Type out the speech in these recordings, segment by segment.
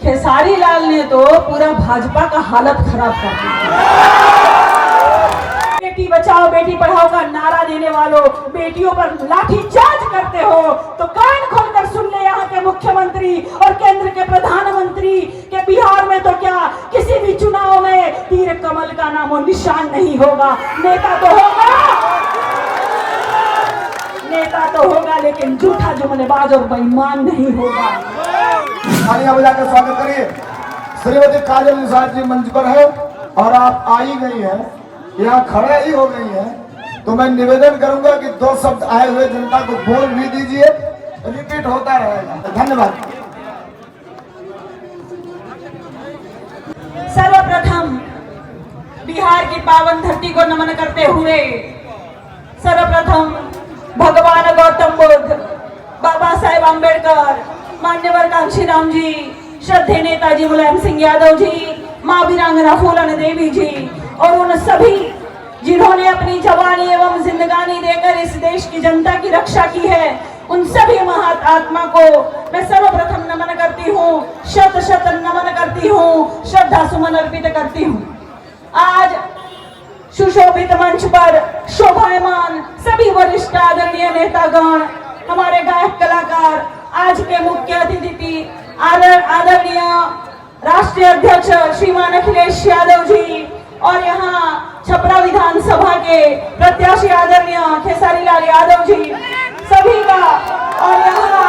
खेसारी लाल ने तो पूरा भाजपा का हालत खराब कर दिया। बेटी बचाओ बेटी पढ़ाओ का नारा देने वालों, बेटियों पर लाठीचार्ज करते हो तो कान खोलकर सुन ले यहाँ के मुख्यमंत्री और केंद्र के प्रधानमंत्री के बिहार में तो क्या किसी भी चुनाव में तीर कमल का नामो निशान नहीं होगा। नेता तो होगा लेकिन झूठा जुमलेबाज और बेईमान नहीं होगा। तालियां बजाकर स्वागत करिए। श्रीमती काजल निषाद जी मंच पर है और आप आई गई हैं, यहाँ खड़े ही हो गई हैं, तो मैं निवेदन करूंगा कि 2 शब्द आए हुए जनता को बोल भी दीजिए, रिपीट होता रहेगा। धन्यवाद। सर्वप्रथम बिहार की पावन धरती को नमन करते हुए सर्वप्रथम भगवान गौतम बुद्ध, बाबा साहेब आंबेडकर, मान्यवर कांशीराम जी, श्रद्धेय नेताजी मुलायम सिंह यादव जी, मां वीरांगना फूलन देवी जी और उन सभी जिन्होंने अपनी जवानी एवं जिंदगानी देकर इस देश की जनता की रक्षा की है, उन सभी महात्मा को मैं सर्वप्रथम नमन करती हूँ, शत शत नमन करती हूँ, श्रद्धा सुमन अर्पित करती हूँ। आज सुशोभित मंच पर शोभायमान सभी वरिष्ठ आदरणीय नेतागण, हमारे गायक कलाकार, आज के मुख्य अतिथि आदरणीय राष्ट्रीय अध्यक्ष श्रीमान अखिलेश यादव जी और यहाँ छपरा विधानसभा के प्रत्याशी आदरणीय खेसारी लाल यादव जी, सभी का, और यहाँ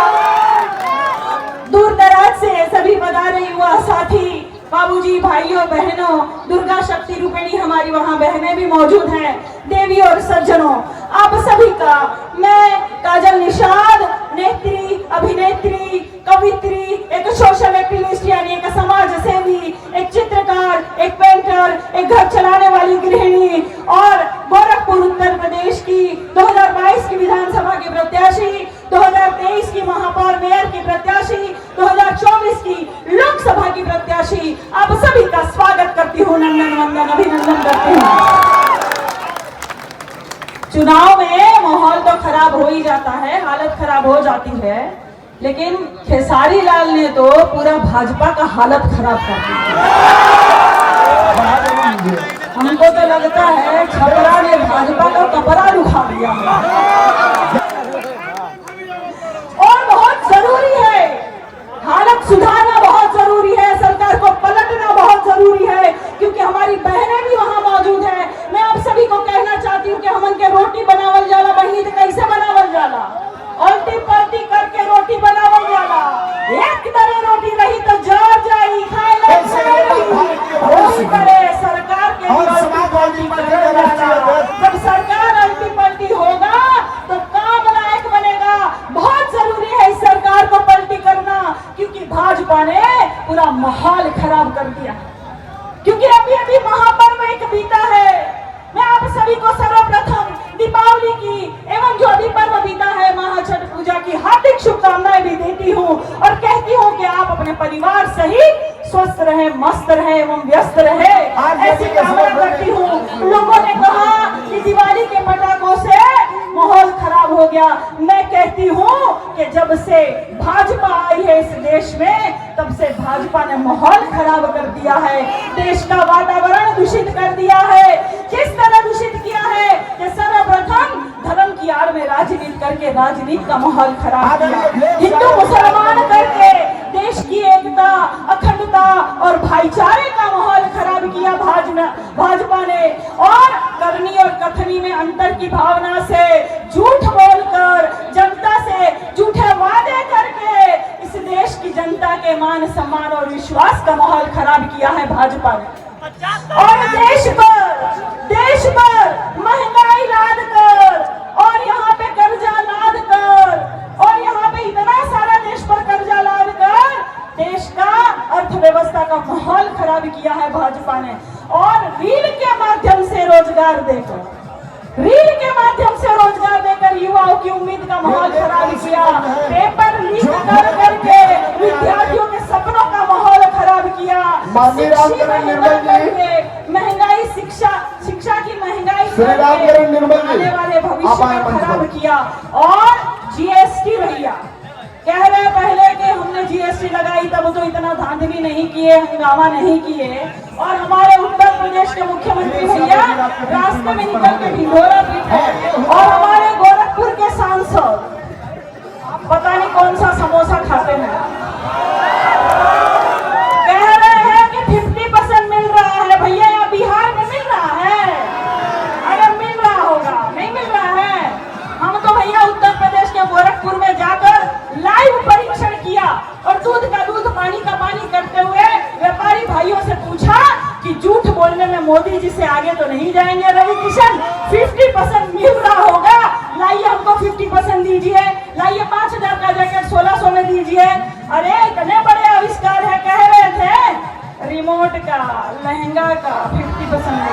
दूर दराज से सभी पधारे युवा साथी, बाबूजी, भाइयों बहनों, दुर्गा शक्ति रूपिणी हमारी वहाँ बहनें भी मौजूद हैं, देवी और सज्जनों, आप सभी का मैं काजल निषाद, नेत्री, अभिनेत्री, कवित्री, एक सोशल एक्टिविस्ट यानी एक समाज सेवी, एक चित्रकार, एक पेंटर, एक घर चलाने वाली गृहिणी और गोरखपुर उत्तर प्रदेश की 2022 की विधानसभा की प्रत्याशी, 2023 की महापौर मेयर की प्रत्याशी, 2024 की लोकसभा की प्रत्याशी, आप सभी का स्वागत करती हूँ, नंदन वंदन अभिनंदन करती हूँ। चुनाव में माहौल तो खराब हो ही जाता है, हालत खराब हो जाती है, लेकिन खेसारी लाल ने तो पूरा भाजपा का हालत खराब कर दिया। हमको तो लगता है छपरा ने भाजपा का कपड़ा उठा दिया और बहुत जरूरी है, हालत सुधारना बहुत जरूरी है, सरकार को पलटना बहुत जरूरी है, क्योंकि हमारी बहनें भी वहां मौजूद है। मैं आप सभी को कहना चाहती हूँ कि हमन के रोटी बनावल जाला, बहिनी तो कैसे बनावल जाला, उल्टी पलटी करके रोटी बनावल जाला, एक तरह रोटी रही तो जर जाई, खाए करे सरकार के जब सरकार उल्टी पलटी होगा तो काम लायक बनेगा। बहुत जरूरी है इस सरकार को पलटी करना, क्योंकि भाजपा ने पूरा माहौल खराब कर दिया, क्योंकि अभी अभी महापर्व एक बीता है। मैं आप सभी को सर्वप्रथम दीपावली की एवं जो अभी पर्व बीता है महाछठ पूजा की हार्दिक शुभकामनाएं भी देती हूँ और कहती हूँ कि आप अपने परिवार सहित स्वस्थ रहे, मस्त रहे एवं व्यस्त रहे, ऐसी कामना करती हूँ। लोगों ने कहा कि दिवाली के पटाखों से माहौल खराब हो गया, मैं कहती हूँ कि जब से भाजपा आई है इस देश में तब से भाजपा ने माहौल खराब कर दिया है, देश का वातावरण दूषित कर दिया है। किस तरह दूषित किया है कि सर्वप्रथम धर्म की आड़ में राजनीति करके राजनीति का माहौल खराब किया, हिंदू मुसलमान करके देश की एकता, अखंडता और भाईचारे का माहौल खराब किया भाजपा ने, और करनी और कथनी में अंतर की भावना से झूठ बोलकर जनता से झूठे वादे करके इस देश की जनता के मान सम्मान और विश्वास का माहौल खराब किया है भाजपा ने। और देश पर महंगाई लाद कर और यहाँ पे कर्जा लाद कर और यहाँ पे इतना सारा देश पर कर्जा लाद कर देश का अर्थव्यवस्था का माहौल खराब किया है भाजपा ने। और रील के माध्यम से रोजगार देकर युवाओं की उम्मीद का माहौल खराब किया, पेपर लीक कर करके विद्यार्थियों के सपनों का माहौल खराब किया, महंगाई शिक्षा की महंगाई आने वाले भविष्य में खराब किया। और जीएसटी भैया कह रहे पहले कि हमने जीएसटी रजिस्ट्री लगाई तब तो इतना धांधली नहीं किए, हंगामा नहीं किए। और हमारे उत्तर प्रदेश के मुख्यमंत्री भैया रास्ते में निकल के ढिंढोरा पीटे। और हमारे गोरखपुर के सांसद पता नहीं कौन सा समोसा खाते हैं, कह रहे हैं कि 50% मिल रहा है। भैया यहाँ बिहार में मिल रहा है? अगर मिल रहा होगा, नहीं मिल रहा है। हम तो भैया उत्तर प्रदेश के गोरखपुर में जाकर लाइव परीक्षण किया और दूध का दूध पानी का पानी करते हुए व्यापारी भाइयों से पूछा कि झूठ बोलने में मोदी जी से आगे तो नहीं जाएंगे रवि किशन, 50% मिल रहा होगा, लाइए हमको 50% दीजिए, लाइए 5000 का जैकेट 1600 में दीजिए। अरे इतने बड़े आविष्कार है, कह रहे थे रिमोट का, लहंगा का 50%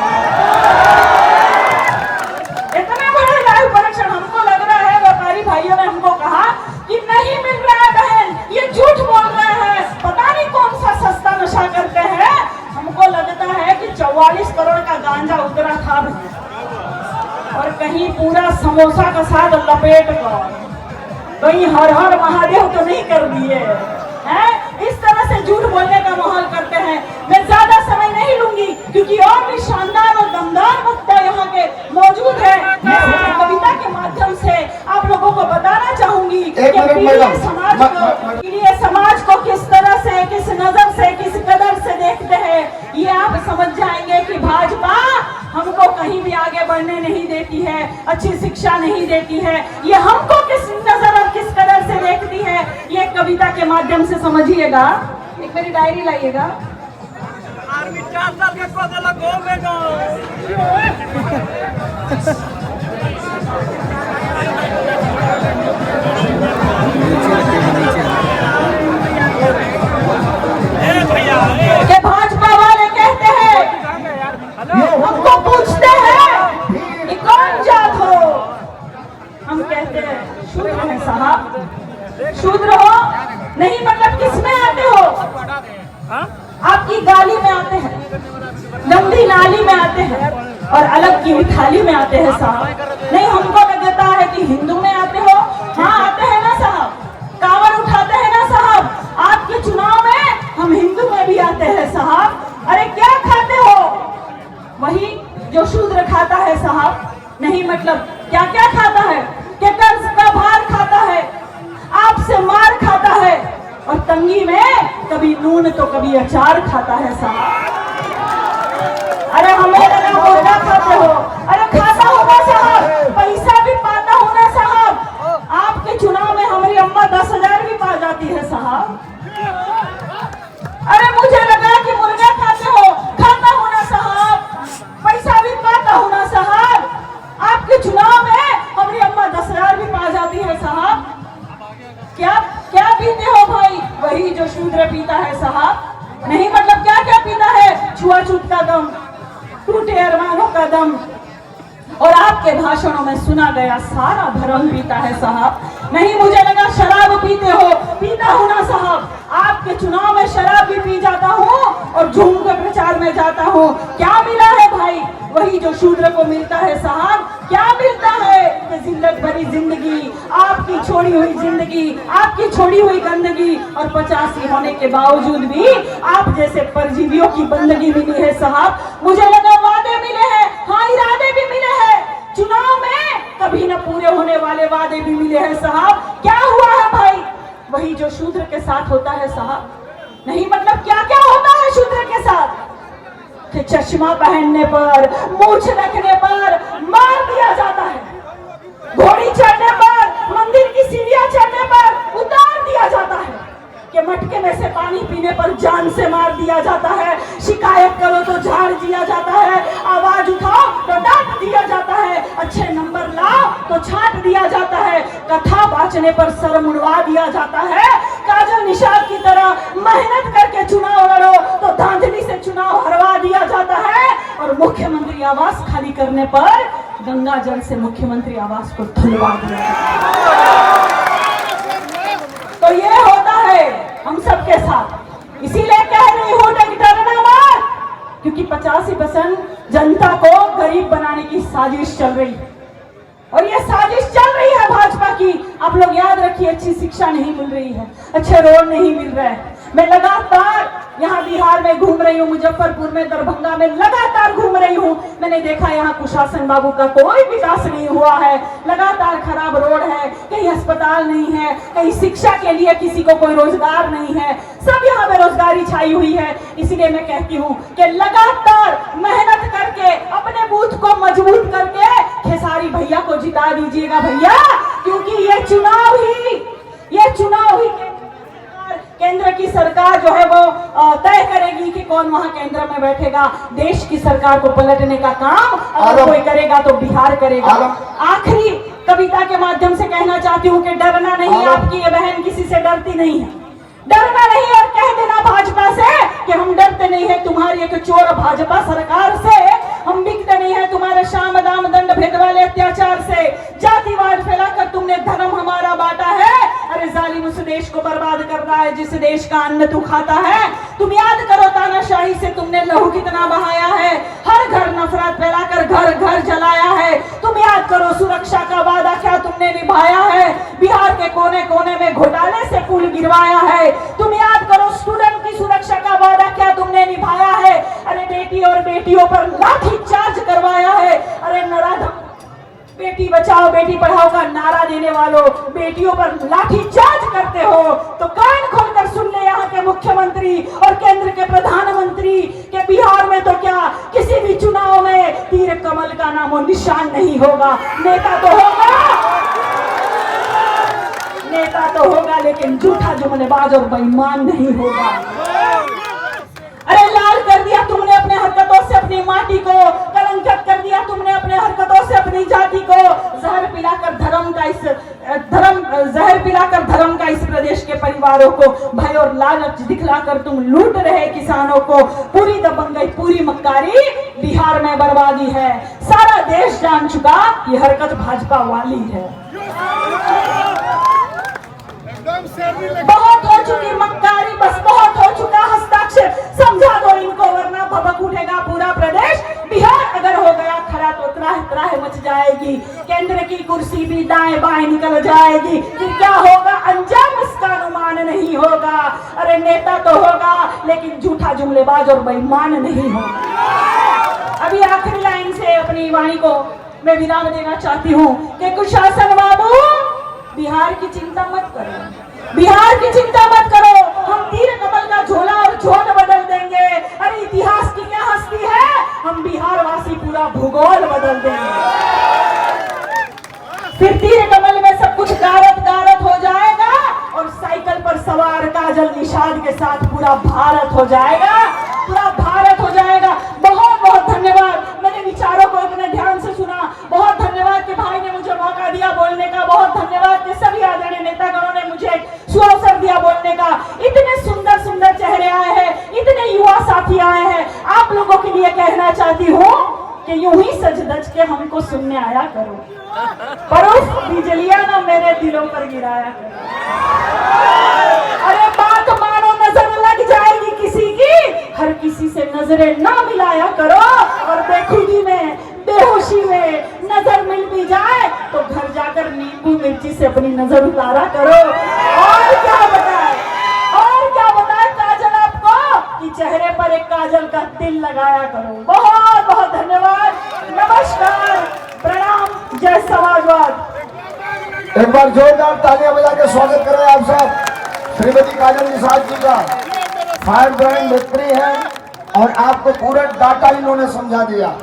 इतने बड़े लाइव परीक्षण। हमको लग रहा है व्यापारी भाइयों ने हमको कहा कि नहीं मिल रहा है बहन, ये झूठ बोल रहे हैं, पता नहीं कौन सा सस्ता नशा करते हैं। हमको लगता है कि 44 करोड़ का गांजा उतरा था और कहीं पूरा समोसा का साथ लपेट कर कहीं हर हर महादेव तो नहीं कर दिए हैं। इस तरह से झूठ बोलने का माहौल करते हैं। मैं ज्यादा समय नहीं लूंगी क्योंकि और भी शानदार और दमदार वक्ता यहाँ के मौजूद है। मैं कविता के माध्यम से आप लोगों को बताना चाहूंगी कि पीड़ित समाज को किस तरह से, किस नजर से, किस कदर से देखते हैं, ये आप समझ जाएंगे कि भाजपा हमको कहीं भी आगे बढ़ने नहीं देती है, अच्छी शिक्षा नहीं देती है। ये हमको किस नजर और किस कदर से देखती है, ये कविता के माध्यम से समझिएगा। एक मेरी डायरी लाइएगा। आर्मी 4 साल के कोदला घूमेगा। कि भाजपा वाले कहते हैं, हमको पूछते हैं कि कौन जात हो, हम कहते हैं शूद्र है साहब। शूद्र हो नहीं मतलब किस में आते हो? आपकी गाली में आते हैं, गंदी नाली में आते हैं और अलग की थाली में आते हैं साहब। नहीं, हमको लगता है कि हिंदू में आते हो। हाँ आते हैं ना साहब, कांवड़ उठाते हैं ना साहब, आपके चुनाव में हम हिंदू में भी आते हैं साहब। अरे क्या खाते हो? वही जो शूद्र खाता है साहब। नहीं मतलब क्या क्या खाता है? कि कर्ज का भार खाता है, आपसे मार खाता है और तंगी में कभी नून तो कभी अचार खाता है साहब। अरे हमें लगा मुर्गा खाते हो। अरे खाता होगा साहब, पैसा भी पाता होना साहब। आपके चुनाव में हमारी अम्मा 10,000 भी पा जाती है साहब। अरे मुझे लगा कि मुर्गा खाते हो, खाता होना साहब, पैसा भी पाता होना साहब। आपके चुनाव में हमारी अम्मा 10,000 भी पा जाती है साहब। क्या क्या पीते हो भाई? वही जो शूद्र पीता है साहब। नहीं मतलब क्या क्या पीता है? छुआछूत का दम, टूटे अरमानों का दम और आपके भाषणों में सुना गया सारा धर्म पीता है साहब। नहीं मुझे लगा शराब पीते हो, पीता हूं ना साहब। आपके चुनाव में शराब भी पी जाता हूँ और झूम के प्रचार में जाता हूँ। क्या मिला है भाई? वही जो शूद्र को मिलता है साहब। क्या मिलता है? कि जिंदगी भरी जिंदगी, आपकी छोड़ी हुई जिंदगी, आपकी छोड़ी हुई गंदगी और 85 होने के बावजूद भी आप जैसे परजीवियों की बंदगी मिली है साहब। मुझे लगा वादे मिले हैं, हाँ इरादे भी मिले हैं, चुनाव में कभी न पूरे होने वाले वादे भी मिले हैं साहब। क्या हुआ है भाई? वही जो शूद्र के साथ होता है साहब। नहीं मतलब क्या क्या होता है शूद्र के साथ? कि चश्मा पहनने पर, मूछ रखने पर मार दिया जाता है, घोड़ी चढ़ने पर, मंदिर की सीढ़ियां चढ़ने पर उतार दिया जाता है, कि मटके में से पानी पीने पर जान से मार दिया जाता है, शिकायत करो तो झाड़ दिया जाता है, आवाज उठाओ तो डांट दिया जाता है, अच्छे नंबर लाओ तो छांट दिया जाता है, कथा बांचने पर सर मुड़वा दिया जाता है, काजल निषाद की तरह मेहनत करके चुनाव लड़ो तो धांधली से चुनाव हरवा दिया जाता है, और मुख्यमंत्री आवास खाली करने पर गंगा जल से मुख्यमंत्री आवास को धुलवा दिया जाता है। तो ये होता है हम सबके साथ। इसीलिए कह रही हूं डरना मत, क्योंकि 85% जनता को गरीब बनाने की साजिश चल रही है और ये साजिश चल रही है भाजपा की। आप लोग याद रखिए। की अच्छी शिक्षा नहीं मिल रही है, अच्छे रोड नहीं मिल रहे हैं। मैं लगातार यहाँ बिहार में घूम रही हूँ, मुजफ्फरपुर में, दरभंगा में लगातार घूम रही हूँ। मैंने देखा यहाँ कुशासन बाबू का कोई विकास नहीं हुआ है, लगातार खराब रोड है, कहीं अस्पताल नहीं है, कहीं शिक्षा के लिए किसी को कोई रोजगार नहीं है, सब यहाँ बेरोजगारी छाई हुई है। इसलिए मैं कहती हूँ कि लगातार मेहनत करके अपने बूथ को मजबूत करके खेसारी भैया को जिता दीजिएगा भैया, क्योंकि ये चुनाव ही केंद्र की सरकार जो है वो तय करेगी कि कौन वहां केंद्र में बैठेगा। देश की सरकार को पलटने का काम अगर कोई करेगा तो बिहार करेगा। आखिरी कविता के माध्यम से कहना चाहती हूँ कि डरना नहीं, आपकी ये बहन किसी से डरती नहीं है, डरना नहीं और कह देना भाजपा से कि हम डरते नहीं है तुम्हारी एक चोर भाजपा सरकार से, हम बिकते नहीं है तुम्हारे शाम दाम दंड भेद वाले अत्याचार से, जातिवाद फैलाकर तुमने धर्म हमारा बांटा है। अरे जालिम उस देश को बर्बाद कर रहा है जिस देश का अन्न तू खाता है। तुम याद करो तानाशाही से तुमने लहू कितना बहाया है, हर घर नफरत फैलाकर घर घर जलाया है। तुम याद करो सुरक्षा का वादा क्या तुमने निभाया है, बिहार के कोने कोने में घोटाले से पुल गिरवाया है। तुम याद करो स्टूडेंट की सुरक्षा का वादा क्या तुमने निभाया है। अरे बेटी और बेटियों पर लाठी चार्ज करवाया है। अरे नराधम बेटी बचाओ बेटी पढ़ाओ का नारा देने वालों, बेटियों पर लाठी चार्ज करते हो तो कान खोलकर सुन ले यहाँ के मुख्यमंत्री और केंद्र के प्रधानमंत्री के बिहार में तो क्या किसी भी चुनाव में तीर कमल का नामो निशान नहीं होगा। नेता तो होगा लेकिन झूठा जुमलेबाज और बेईमान नहीं होगा। अरे लाल कर दिया तुमने अपने हरकतों से अपनी माटी को, कलंकित कर दिया तुमने अपने हरकतों से अपनी जाति को, जहर पिलाकर धर्म का इस प्रदेश के परिवारों को भय और लालच दिखलाकर तुम लूट रहे किसानों को। पूरी दबंगई पूरी मक्कारी बिहार में बर्बादी है। सारा देश जान चुका ये हरकत भाजपा वाली है। बहुत हो चुकी मक्कारी, बस बहुत हो चुका हस्ताक्षर, समझा दो इनको वरना भभक उठेगा पूरा प्रदेश। बिहार अगर हो गया खड़ा तो त्राह मच जाएगी, केंद्र की कुर्सी भी दाएं बाएं निकल जाएगी। फिर क्या होगा अंजाम इसका अनुमान नहीं होगा। अरे नेता तो होगा लेकिन झूठा जुमलेबाज और बेईमान नहीं होगा। अभी आखिरी लाइन से अपनी वाणी को मैं विराम देना चाहती हूँ कि कुशासन बाबू बिहार की चिंता मत करो, बिहार की चिंता मत करो, हम तीर कमल का झोला और झोल बदल देंगे। अरे इतिहास की क्या हस्ती है, हम बिहार वासी पूरा भूगोल बदल देंगे। फिर तीर कमल में सब कुछ गारत हो जाएगा और साइकिल पर सवार काजल निषाद के साथ पूरा भारत हो जाएगा, पूरा भारत हो जाएगा। बहुत बहुत धन्यवाद, मैंने विचारों को इतने ध्यान से सुना। बहुत धन्यवाद कि भाई ने मुझे मौका दिया बोलने का। बहुत धन्यवाद कि सभी आदरणीय नेतागणों ने मुझे सुअवसर दिया बोलने का। इतने सुंदर सुंदर चेहरे आए हैं, इतने युवा साथी आए हैं। आप लोगों के लिए कहना चाहती हूँ कि यूं ही सज धज के हमको सुनने आया करो, बर्फ बिजलियां ना मेरे दिलों पर गिराया करो। अरे बात मानो नजर लग जाएगी किसी की, हर किसी से नजरें ना मिलाया करो। और बेखुदी में बेहोशी में नजर मिल भी जाए तो घर जाकर नींबू मिर्ची से अपनी नजर उतारा करो। और क्या बताए काजल आपको कि चेहरे पर एक काजल का तिल लगाया करो। बहुत बहुत धन्यवाद, नमस्कार, प्रणाम, जय समाजवाद। एक बार जोरदार तालियां बजा के स्वागत करें आप सब। श्रीमती काजल निषाद जी का फायर ब्रांड मित्री है और आपको पूरा डाटा इन्होंने समझा दिया।